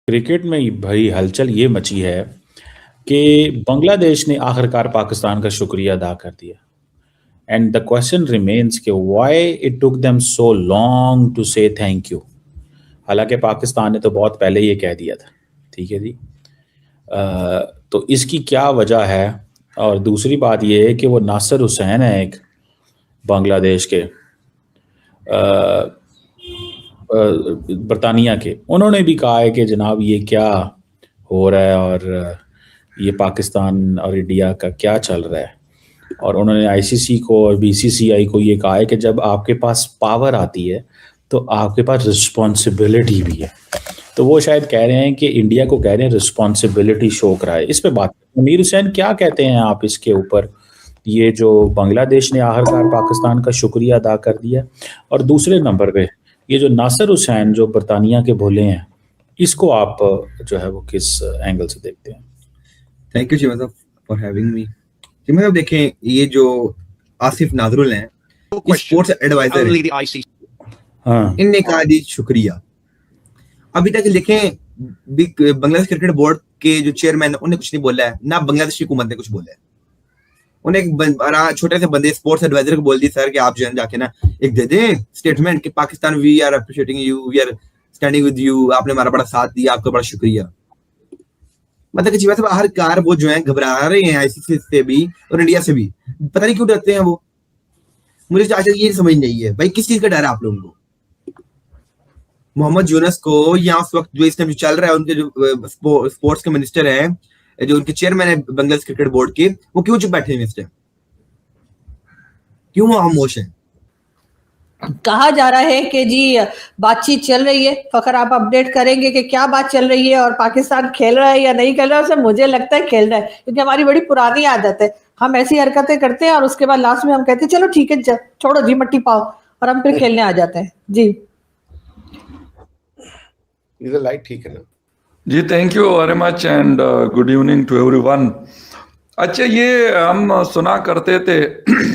Cricket में भाई हलचल ये मची है कि बांग्लादेश ने आखिरकार पाकिस्तान का शुक्रिया अदा कर दिया। एंड द क्वेश्चन रिमेन्स कि why it took them so long to say thank you. हालांकि पाकिस्तान ने तो बहुत पहले ये कह दिया था। ठीक है जी। तो इसकी क्या वजह है? और दूसरी बात ये है कि वो नासिर हुसैन है एक बांग्लादेश के बरतानिया के, उन्होंने भी कहा है कि जनाब ये क्या हो रहा है और ये पाकिस्तान और इंडिया का क्या चल रहा है। और उन्होंने आईसीसी को और बीसीसीआई को ये कहा है कि जब आपके पास पावर आती है तो आपके पास रिस्पॉन्सिबिलिटी भी है। तो वो शायद कह रहे हैं कि इंडिया को कह रहे हैं रिस्पॉन्सिबिलिटी शो कराए। इस पे बात मुनीर हुसैन क्या कहते हैं आप इसके ऊपर? ये जो बांग्लादेश ने आखिरकार पाकिस्तान का शुक्रिया अदा कर दिया, और दूसरे नंबर पे ये जो नासिर हुसैन जो बरतानिया के भोले हैं, इसको आप जो है वो किस एंगल से देखते हैं? Thank you ji for having me. जी देखें, ये जो आसिफ नाजरुल हैं, स्पोर्ट्स एडवाइजर हैं, हाँ, इनने कहा जी शुक्रिया। अभी तक देखें, बांग्लादेश क्रिकेट बोर्ड के जो चेयरमैन उन्हें कुछ नहीं बोला है, ना बांग्लादेश की हुकूमत ने कुछ बोला है। उन्हें एक छोटे से बंदे स्पोर्ट्स एडवाइजर को बोल दी सर कि आप जो है जाके ना एक दे दें स्टेटमेंट कि Pakistan we are appreciating you, we are standing with you, आपने हमारा बड़ा साथ दिया, आपका बड़ा शुक्रिया। मतलब कि हर कार वो जो है घबरा रहे हैं आईसीसी से भी और इंडिया से भी, पता नहीं क्यों डरते हैं वो। मुझे तो आज तक ये समझ नहीं है भाई किस चीज का डर है आप लोगों को। मोहम्मद यूनुस को या उस वक्त जो इस टाइम चल रहा है, उनके जो स्पोर्ट्स के मिनिस्टर हैं, जो उनके चेयरमैन है बांग्लादेश क्रिकेट बोर्ड के, वो क्यों चुप बैठे हैं इस टाइम? क्यों वो खामोश है? कहा जा रहा है कि जी बातचीत चल रही है। फखर आप अपडेट करेंगे कि क्या बात चल रही है और पाकिस्तान खेल रहा है या नहीं खेल रहा है? उसे मुझे लगता है खेल रहा है, क्योंकि हमारी बड़ी पुरानी आदत है, हम ऐसी हरकतें करते हैं और उसके बाद लास्ट में हम कहते हैं चलो ठीक है छोड़ो जी मट्टी पाओ, और हम फिर खेलने आ जाते हैं। जी इधर लाइट ठीक है ना जी? Thank you very much and good evening to everyone. अच्छा, ये हम सुना करते थे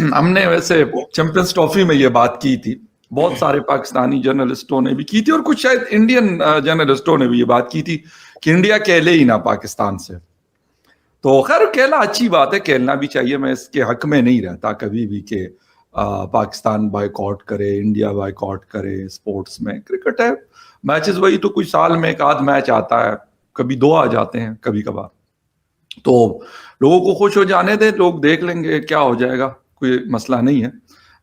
हमने वैसे चैंपियंस ट्रॉफी में ये बात की थी, बहुत सारे पाकिस्तानी जर्नलिस्टों ने भी की थी और कुछ शायद इंडियन जर्नलिस्टों ने भी ये बात की थी कि इंडिया खेले ही ना पाकिस्तान से। तो खैर खेला अच्छी बात है, खेलना भी चाहिए, मैं इसके हक में नहीं रहता कभी भी कि पाकिस्तान बायकॉट करे, इंडिया बायकॉट करे। स्पोर्ट्स में क्रिकेट है, मैचेस वही तो कोई साल में एक आध मैच आता है, कभी दो आ जाते हैं कभी कभार, तो लोगों को खुश हो जाने दे, लोग देख लेंगे क्या हो जाएगा, कोई मसला नहीं है।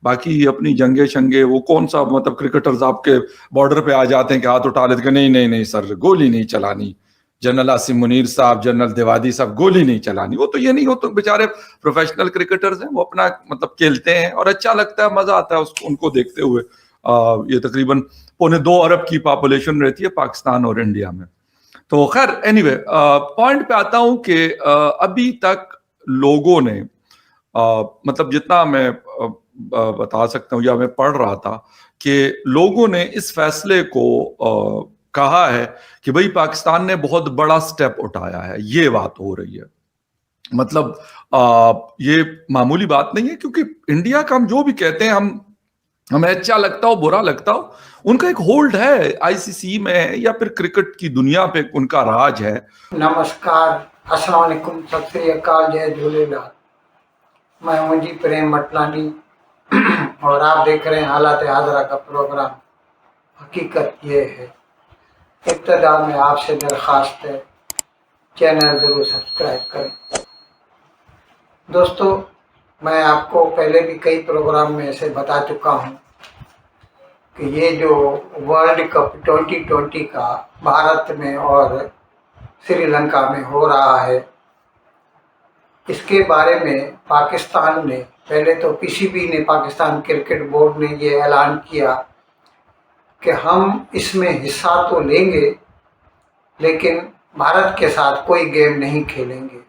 बाकी अपनी जंगे शंगे वो कौन सा, मतलब क्रिकेटर्स आपके बॉर्डर पे आ जाते हैं कि हाथ उठा लेते, नहीं नहीं नहीं सर गोली नहीं चलानी, जनरल आसिम मुनीर साहब, जनरल दिवादी साहब गोली नहीं चलानी। वो तो ये नहीं, हो तो बेचारे प्रोफेशनल क्रिकेटर्स हैं, वो अपना मतलब खेलते हैं और अच्छा लगता है, मजा आता है उसको उनको देखते हुए। ये तकरीबन 2.25 अरब की पॉपुलेशन रहती है पाकिस्तान और इंडिया में। तो खैर एनीवे पॉइंट पे आता हूं कि अभी तक लोगों ने मतलब जितना मैं बता सकता हूं या मैं पढ़ रहा था कि लोगों ने इस फैसले को कहा है कि भाई पाकिस्तान ने बहुत बड़ा स्टेप उठाया है, ये बात हो रही है। मतलब ये मामूली बात नहीं है, क्योंकि इंडिया का हम जो भी कहते हैं, हमें अच्छा लगता हो बुरा लगता हो, उनका एक होल्ड है आईसीसी में या फिर क्रिकेट की दुनिया पे उनका राज है। नमस्कार, अस्सलाम वालेकुम, सत श्री अकाल, जय झूलेलाल। मैं हूं जी प्रेम मटलानी और आप देख रहे हैं हालात हाजरा का प्रोग्राम। हकीकत ये है, इब्तदा में आपसे दरख्वास्त है चैनल जरूर सब्सक्राइब करें। दोस्तों, मैं आपको पहले भी कई प्रोग्राम में ऐसे बता चुका हूं कि ये जो वर्ल्ड कप 2020 का भारत में और श्रीलंका में हो रहा है, इसके बारे में पाकिस्तान ने, पहले तो पीसीबी ने, पाकिस्तान क्रिकेट बोर्ड ने ये ऐलान किया कि हम इसमें हिस्सा तो लेंगे लेकिन भारत के साथ कोई गेम नहीं खेलेंगे।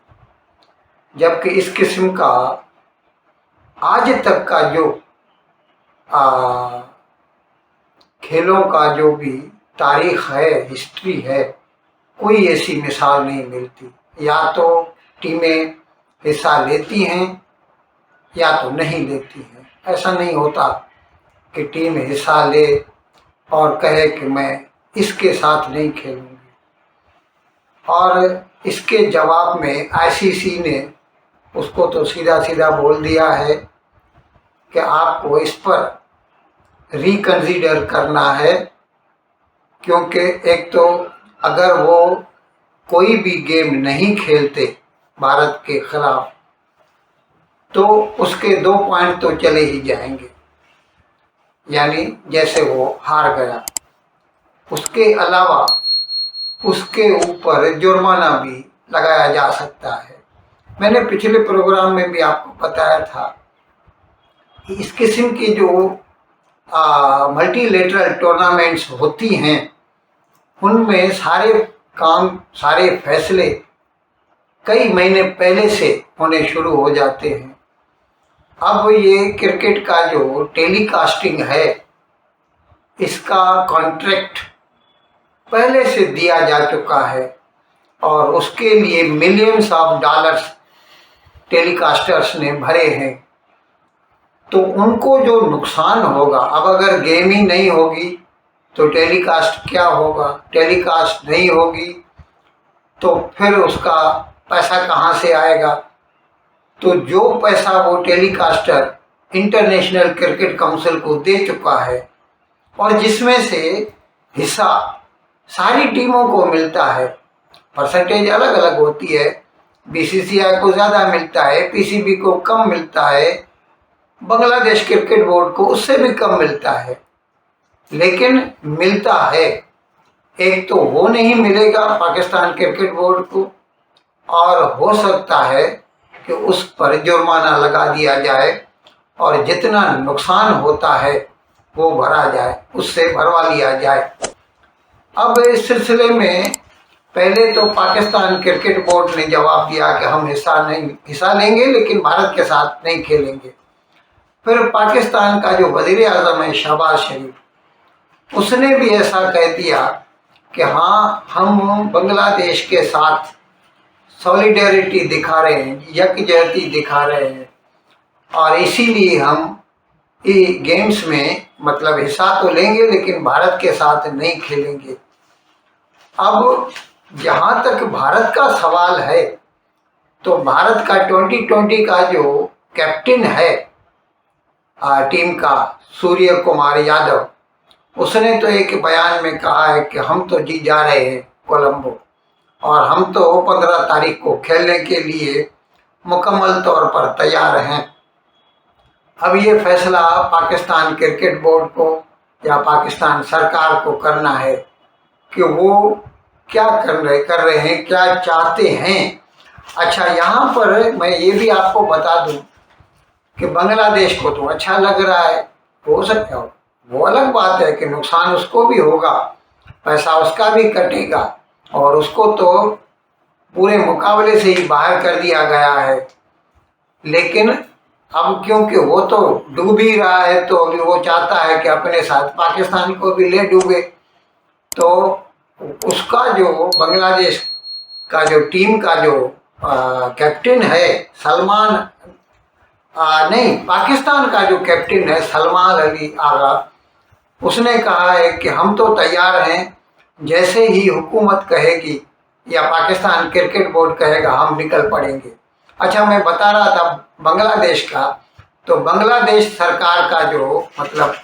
जबकि इस किस्म का आज तक का जो खेलों का जो भी तारीख है, हिस्ट्री है, कोई ऐसी मिसाल नहीं मिलती। या तो टीमें हिस्सा लेती हैं या तो नहीं लेती हैं। ऐसा नहीं होता कि टीम हिस्सा ले और कहे कि मैं इसके साथ नहीं खेलूंगी। और इसके जवाब में आईसीसी ने उसको तो सीधा सीधा बोल दिया है कि आपको इस पर रिकंसीडर करना है, क्योंकि एक तो अगर वो कोई भी गेम नहीं खेलते भारत के खिलाफ तो उसके 2 पॉइंट तो चले ही जाएंगे, यानी जैसे वो हार गया। उसके अलावा उसके ऊपर जुर्माना भी लगाया जा सकता है। मैंने पिछले प्रोग्राम में भी आपको बताया था कि इस किस्म की जो मल्टीलेटरल टूर्नामेंट्स होती हैं उनमें सारे काम, सारे फैसले कई महीने पहले से होने शुरू हो जाते हैं। अब ये क्रिकेट का जो टेलीकास्टिंग है इसका कॉन्ट्रैक्ट पहले से दिया जा चुका है और उसके लिए मिलियंस ऑफ डॉलर्स टेलीकास्टर्स ने भरे हैं। तो उनको जो नुकसान होगा, अब अगर गेम ही नहीं होगी तो टेलीकास्ट क्या होगा, टेलीकास्ट नहीं होगी तो फिर उसका पैसा कहाँ से आएगा। तो जो पैसा वो टेलीकास्टर इंटरनेशनल क्रिकेट काउंसिल को दे चुका है और जिसमें से हिस्सा सारी टीमों को मिलता है, परसेंटेज अलग अलग होती है, बीसीसीआई को ज़्यादा मिलता है, पीसीबी को कम मिलता है, बांग्लादेश क्रिकेट बोर्ड को उससे भी कम मिलता है, लेकिन मिलता है। एक तो वो नहीं मिलेगा पाकिस्तान क्रिकेट बोर्ड को और हो सकता है कि उस पर जुर्माना लगा दिया जाए और जितना नुकसान होता है वो भरा जाए, उससे भरवा लिया जाए। अब इस सिलसिले में पहले तो पाकिस्तान क्रिकेट बोर्ड ने जवाब दिया कि हम हिस्सा लेंगे लेकिन भारत के साथ नहीं खेलेंगे। फिर पाकिस्तान का जो वज़ीर आज़म है शहबाज शरीफ, उसने भी ऐसा कह दिया कि हाँ, हम बांग्लादेश के साथ सॉलिडेरिटी दिखा रहे हैं, यकजहती दिखा रहे हैं और इसीलिए हम ये गेम्स में मतलब हिस्सा तो लेंगे लेकिन भारत के साथ नहीं खेलेंगे। अब जहाँ तक भारत का सवाल है तो भारत का 2020 का जो कैप्टन है टीम का, सूर्य कुमार यादव, उसने तो एक बयान में कहा है कि हम तो जी जा रहे हैं कोलंबो और हम तो 15 तारीख को खेलने के लिए मुकम्मल तौर पर तैयार हैं। अब ये फैसला पाकिस्तान क्रिकेट बोर्ड को या पाकिस्तान सरकार को करना है कि वो क्या कर रहे हैं, क्या चाहते हैं। अच्छा, यहाँ पर मैं ये भी आपको बता दूं कि बांग्लादेश को तो अच्छा लग रहा है, हो सकता है, वो अलग बात है कि नुकसान उसको भी होगा, पैसा उसका भी कटेगा और उसको तो पूरे मुकाबले से ही बाहर कर दिया गया है। लेकिन अब क्योंकि वो तो डूब ही रहा है तो अभी वो चाहता है कि अपने साथ पाकिस्तान को भी ले डूबे। तो उसका जो बांग्लादेश का जो टीम का जो कैप्टन है सलमान, नहीं, पाकिस्तान का जो कैप्टन है सलमान अली आगा, उसने कहा है कि हम तो तैयार हैं, जैसे ही हुकूमत कहेगी या पाकिस्तान क्रिकेट बोर्ड कहेगा हम निकल पड़ेंगे। अच्छा, मैं बता रहा था बांग्लादेश का, तो बांग्लादेश सरकार का जो मतलब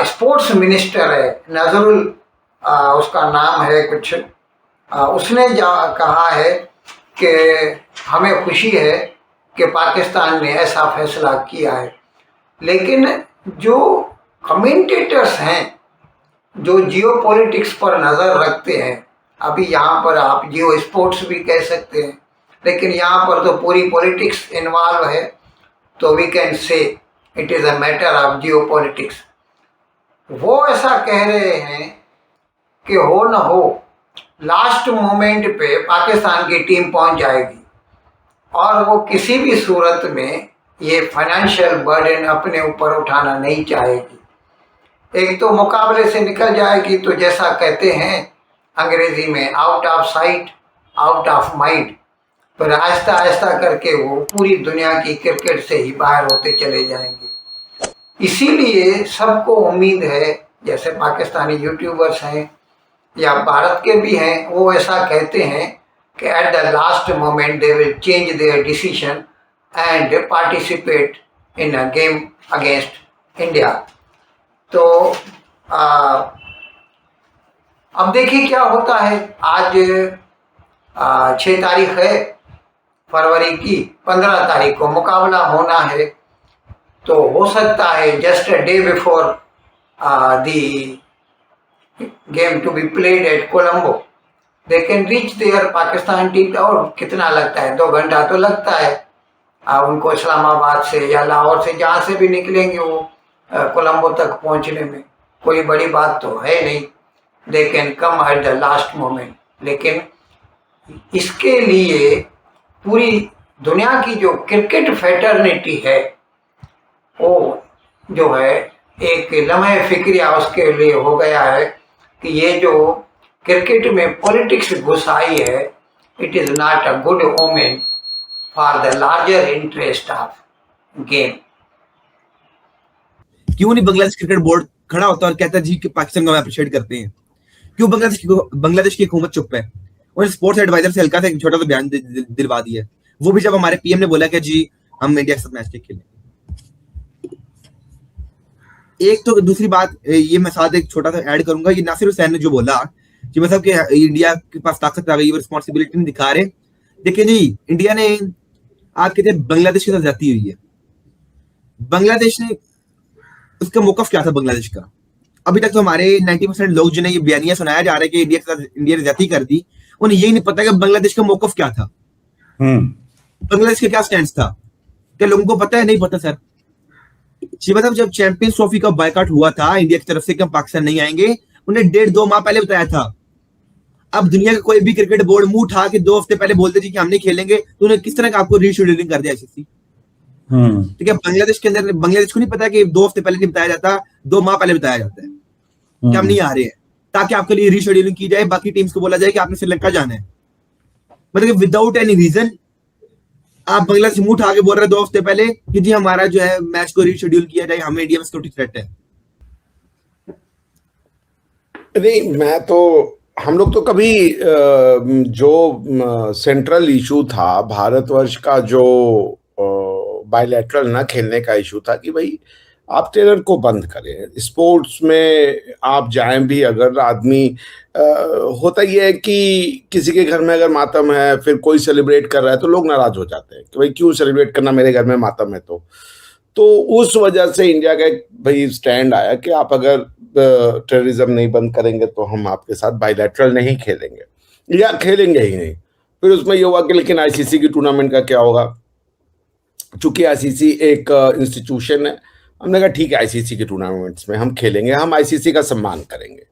स्पोर्ट्स मिनिस्टर है नजरुल, उसका नाम है कुछ, उसने कहा है कि हमें खुशी है कि पाकिस्तान ने ऐसा फैसला किया है। लेकिन जो कमेंटेटर्स हैं, जो जियो पॉलिटिक्स पर नज़र रखते हैं, अभी यहाँ पर आप जियो स्पोर्ट्स भी कह सकते हैं, लेकिन यहाँ पर तो पूरी पॉलिटिक्स इन्वॉल्व है, तो we can say it is a matter of geopolitics. वो ऐसा कह रहे हैं कि हो न हो लास्ट मोमेंट पे पाकिस्तान की टीम पहुंच जाएगी और वो किसी भी सूरत में ये फाइनेंशियल बर्डन अपने ऊपर उठाना नहीं चाहेगी। एक तो मुकाबले से निकल जाएगी, तो जैसा कहते हैं अंग्रेजी में out of sight out of mind, फिर आहिस्ता आहिस्ता करके वो पूरी दुनिया की क्रिकेट से ही बाहर होते चले जाएंगे। इसीलिए सबको उम्मीद है, जैसे पाकिस्तानी यूट्यूबर्स हैं या भारत के भी हैं, वो ऐसा कहते हैं कि at the last moment they will change their decision and participate in a game against India. तो अब देखिए क्या होता है। आज 6 तारीख है फरवरी की, 15 तारीख को मुकाबला होना है। तो हो सकता है just a day before the game to be played at Colombo they can reach there Pakistan team. और कितना लगता है, 2 घंटा तो लगता है उनको इस्लामाबाद से या लाहौर से, जहाँ से भी निकलेंगे वो कोलंबो तक पहुँचने में कोई बड़ी बात तो है नहीं। They can come at the last moment. लेकिन इसके लिए पूरी दुनिया की जो क्रिकेट फेटर्निटी है वो जो है एक लम्हे फिक्रिया उसके लिए हो गया है कि ये जो क्रिकेट में पॉलिटिक्स घुस आई है, it is not a good omen for the larger interest of game. क्यों नहीं बांग्लादेश क्रिकेट बोर्ड खड़ा होता और कहता जी कि पाकिस्तान को हम अप्रिशिएट करते हैं? क्यों बांग्लादेश की हुकूमत चुप है? उन्हें स्पोर्ट्स एडवाइजर से हल्का सा एक छोटा सा बयान दिलवा दिया, वो भी जब हमारे पीएम ने बोला कि जी हम इंडिया के साथ मैच खेलेंगे। एक तो दूसरी बात ये मैं साथ एक छोटा सा ऐड करूंगा, ये नासिर हुसैन ने जो बोला कि मतलब कि इंडिया के पास ताकत आ गई, वो रिस्पॉन्सिबिलिटी नहीं दिखा रहे। देखिए जी, इंडिया ने आप कहते हैं बांग्लादेश के साथ जाती हुई है। बांग्लादेश ने उसका मौकफ क्या था बांग्लादेश का? अभी तक तो हमारे 90% लोग जिन्हें ये बयानिया सुनाया जा रहा है कि इंडिया के साथ इंडिया ने ज्यादती कर दी, उन्हें यही नहीं पता कि बांग्लादेश का मौकफ क्या था, बांग्लादेश का क्या स्टैंड था। क्या लोगों को पता है? नहीं पता सर। शिवा साहब, जब चैंपियंस ट्रॉफी का बायकॉट हुआ था इंडिया की तरफ से कि हम पाकिस्तान नहीं आएंगे, उन्हें 1.5-2 माह पहले बताया था। अब दुनिया का कोई भी क्रिकेट बोर्ड मुंह उठा के 2 हफ्ते पहले बोलते जी कि हम नहीं खेलेंगे, तो उन्हें किस तरह का आपको रीशेड्यूलिंग कर दिया आईसीसी? ठीक है, बांग्लादेश के अंदर बांग्लादेश को नहीं पता कि 2 हफ्ते पहले नहीं बताया जाता, 2 माह पहले बताया जाता है कि हम नहीं आ रहे हैं, ताकि आपके लिए रीशेड्यूलिंग की जाए, बाकी टीम्स को बोला जाए कि आपने श्रीलंका जाना है। मतलब विदाउट एनी रीजन आप बांग्लादेश मुंह उठा के बोल रहे 2 हफ्ते पहले कि जी हमारा जो है मैच को रीशेड्यूल किया जाए, हमें इंडिया में सिक्योरिटी थ्रेट है। नहीं, मैं तो हम लोग तो कभी जो सेंट्रल इशू था भारतवर्ष का, जो बायलैटरल ना खेलने का इशू था कि भाई आप टेरर को बंद करें। स्पोर्ट्स में आप जाएं भी अगर, आदमी होता ये है कि किसी के घर में अगर मातम है, फिर कोई सेलिब्रेट कर रहा है तो लोग नाराज हो जाते हैं कि भाई क्यों सेलिब्रेट करना, मेरे घर में मातम है। तो उस वजह से इंडिया का एक भाई स्टैंड आया कि आप अगर टेररिज्म नहीं बंद करेंगे तो हम आपके साथ बायलैटरल नहीं खेलेंगे या खेलेंगे ही नहीं। फिर उसमें ये हुआ कि लेकिन आईसीसी की टूर्नामेंट का क्या होगा, चूंकि आईसीसी एक इंस्टीट्यूशन है, हमने कहा ठीक है आईसीसी के टूर्नामेंट्स में हम खेलेंगे, हम आईसीसी का सम्मान करेंगे।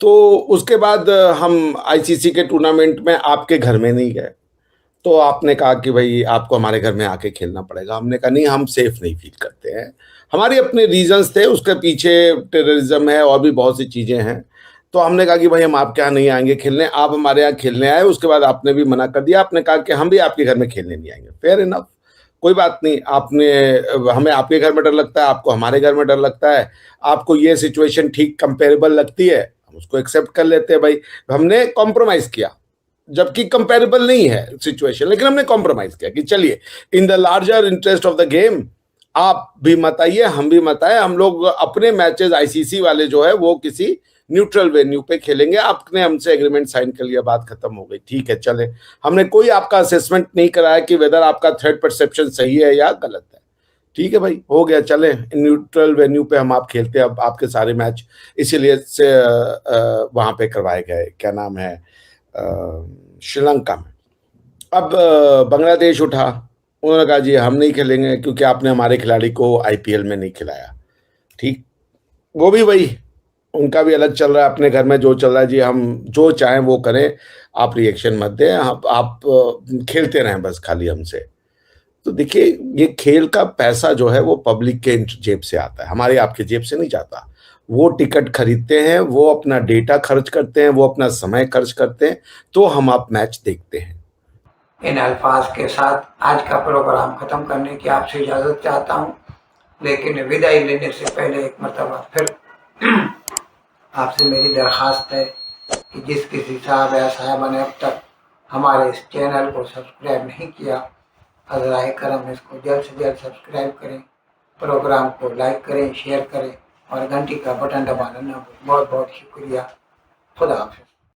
तो उसके बाद हम आईसीसी के टूर्नामेंट में आपके घर में नहीं गए, तो आपने कहा कि भाई आपको हमारे घर में आके खेलना पड़ेगा। हमने कहा नहीं, हम सेफ नहीं फील करते हैं, हमारे अपने रीजंस थे, उसके पीछे टेररिज्म है और भी बहुत सी चीज़ें हैं। तो हमने कहा कि भाई हम आपके यहाँ नहीं आएंगे खेलने, आप हमारे यहाँ खेलने आए। उसके बाद आपने भी मना कर दिया, आपने कहा कि हम भी आपके घर में खेलने नहीं आएंगे। फेयर इनफ, कोई बात नहीं। आपने, हमें आपके घर में डर लगता है, आपको हमारे घर में डर लगता है, आपको ये सिचुएशन ठीक कंपेरेबल लगती है, हम उसको एक्सेप्ट कर लेते हैं। भाई हमने कॉम्प्रोमाइज किया, जबकि कंपेरेबल नहीं है सिचुएशन, लेकिन हमने कॉम्प्रोमाइज किया कि चलिए in the larger interest of the game आप भी मत आइए, हम भी मत आए, हम लोग अपने मैचेस आईसीसी वाले जो है वो किसी न्यूट्रल वेन्यू पे खेलेंगे। आपने हमसे एग्रीमेंट साइन कर लिया, बात खत्म हो गई, ठीक है चले। हमने कोई आपका असेसमेंट नहीं कराया कि वेदर आपका थ्रेट परसेप्शन सही है या गलत है। ठीक है भाई, हो गया, चले न्यूट्रल वेन्यू पे हम आप खेलते हैं। अब आपके सारे मैच इसीलिए से वहां पे करवाए गए, क्या नाम है, श्रीलंका में। अब बांग्लादेश उठा, उन्होंने कहा जी हम नहीं खेलेंगे क्योंकि आपने हमारे खिलाड़ी को आईपीएल में नहीं खिलाया। ठीक, वो भी वही, उनका भी अलग चल रहा है, अपने घर में जो चल रहा है जी हम जो चाहें वो करें, आप रिएक्शन मत दें, आप खेलते रहें बस खाली हमसे। तो देखिए ये खेल का पैसा जो है वो पब्लिक के जेब से आता है, हमारे आपके जेब से नहीं जाता। वो टिकट खरीदते हैं, वो अपना डेटा खर्च करते हैं, वो अपना समय खर्च करते हैं, तो हम आप मैच देखते हैं। इन अल्फाज के साथ आज का प्रोग्राम ख़त्म करने की आपसे इजाज़त चाहता हूँ, लेकिन विदाई लेने से पहले एक मरतबा फिर आपसे मेरी दरख्वास्त है कि जिस किसी साहब या साहबा ने अब तक हमारे इस चैनल को सब्सक्राइब नहीं किया, अज़राए करम इसको जल्द से जल्द सब्सक्राइब करें, प्रोग्राम को लाइक करें, शेयर करें और घंटी का बटन दबाना ना भूलें। बहुत बहुत शुक्रिया। खुदा हाफिज़।